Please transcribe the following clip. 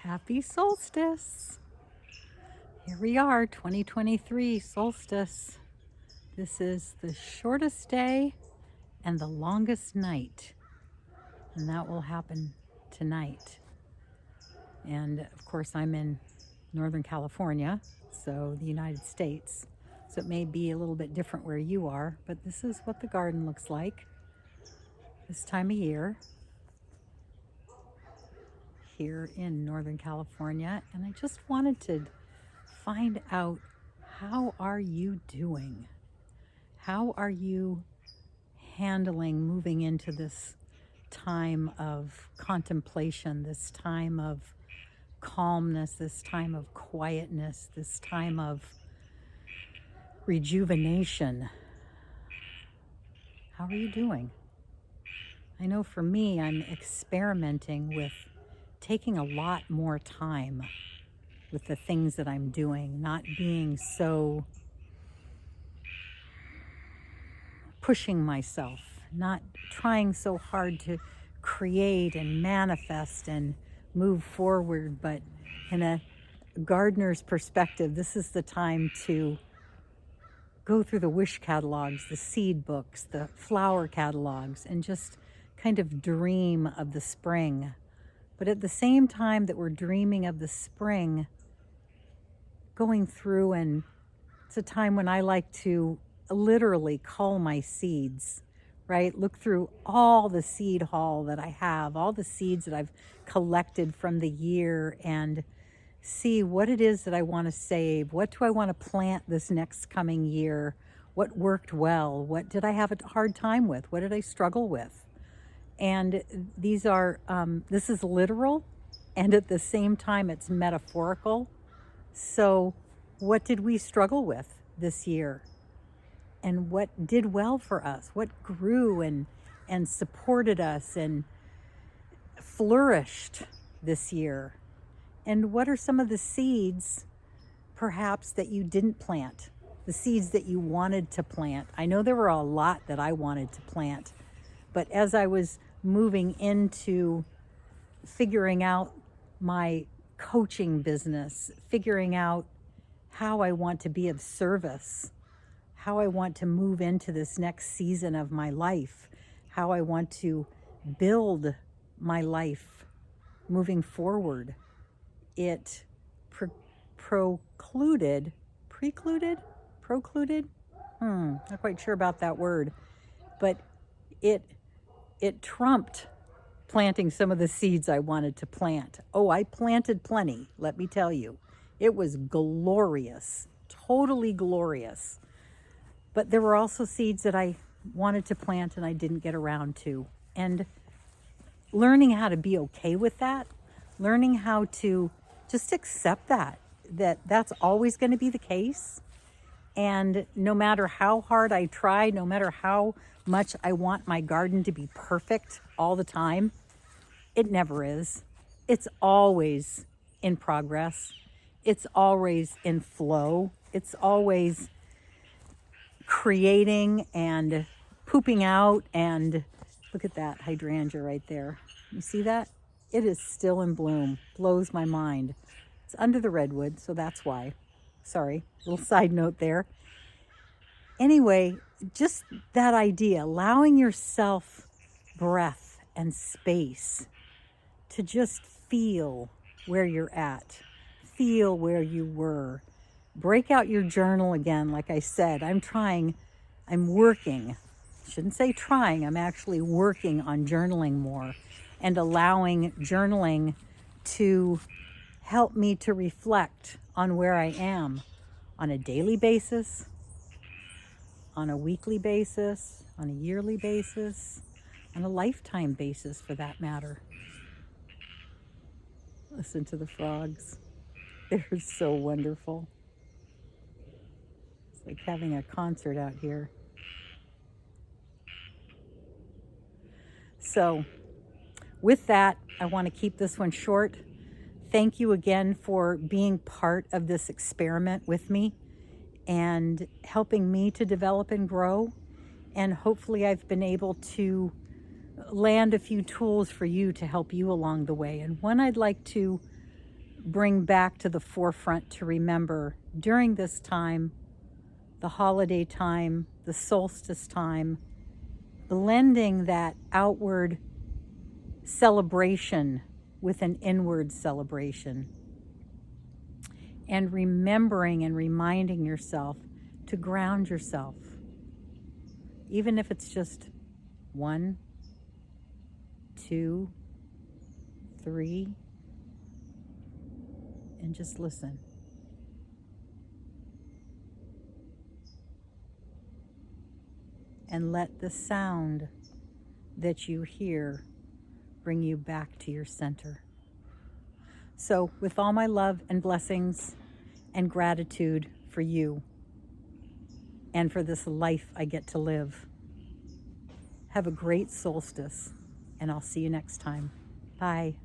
Happy solstice. Here we are, 2023 solstice. This is the shortest day and the longest night. And that will happen tonight. And of course, I'm in Northern California, so the United States. So it may be a little bit different where you are, but this is what the garden looks like this time of year here in Northern California. And I just wanted to find out, how are you doing? How are you handling moving into this time of contemplation, this time of calmness, this time of quietness, this time of rejuvenation? How are you doing? I know for me, I'm experimenting with taking a lot more time with the things that I'm doing, not being so pushing myself, not trying so hard to create and manifest and move forward, but in a gardener's perspective, this is the time to go through the wish catalogs, the seed books, the flower catalogs, and just kind of dream of the spring. But at the same time that we're dreaming of the spring, going through, and it's a time when I like to literally cull my seeds, right? Look through all the seed haul that I have, all the seeds that I've collected from the year, and see what it is that I want to save. What do I want to plant this next coming year? What worked well? What did I have a hard time with? What did I struggle with? And these are, this is literal, and at the same time it's metaphorical. So what did we struggle with this year? And what did well for us? What grew and supported us and flourished this year? And what are some of the seeds perhaps that you didn't plant? The seeds that you wanted to plant. I know there were a lot that I wanted to plant, but as I was moving into figuring out my coaching business, figuring out how I want to be of service, how I want to move into this next season of my life, how I want to build my life moving forward, it precluded, not quite sure about that word, but it trumped planting some of the seeds I wanted to plant. Oh, I planted plenty, let me tell you. It was glorious, totally glorious. But there were also seeds that I wanted to plant and I didn't get around to. And learning how to be okay with that, learning how to just accept that's always going to be the case. And no matter how hard I try, no matter how much I want my garden to be perfect all the time, it never is. It's always in progress. It's always in flow. It's always creating and pooping out. And look at that hydrangea right there. You see that? It is still in bloom. Blows my mind. It's under the redwood, so that's why. Sorry, little side note there. Anyway, just that idea, allowing yourself breath and space to just feel where you're at, feel where you were. Break out your journal again. Like I said, I'm working. Shouldn't say trying, I'm actually working on journaling more and allowing journaling to help me to reflect on where I am on a daily basis, on a weekly basis, on a yearly basis, on a lifetime basis for that matter. Listen to the frogs. They're so wonderful. It's like having a concert out here. So with that, I want to keep this one short. Thank you again for being part of this experiment with me and helping me to develop and grow. And hopefully I've been able to land a few tools for you to help you along the way. And one I'd like to bring back to the forefront to remember during this time, the holiday time, the solstice time, blending that outward celebration with an inward celebration, and remembering and reminding yourself to ground yourself, even if it's just 1, 2, 3, and just listen. And let the sound that you hear bring you back to your center. So, with all my love and blessings and gratitude for you and for this life I get to live, have a great solstice, and I'll see you next time. Bye.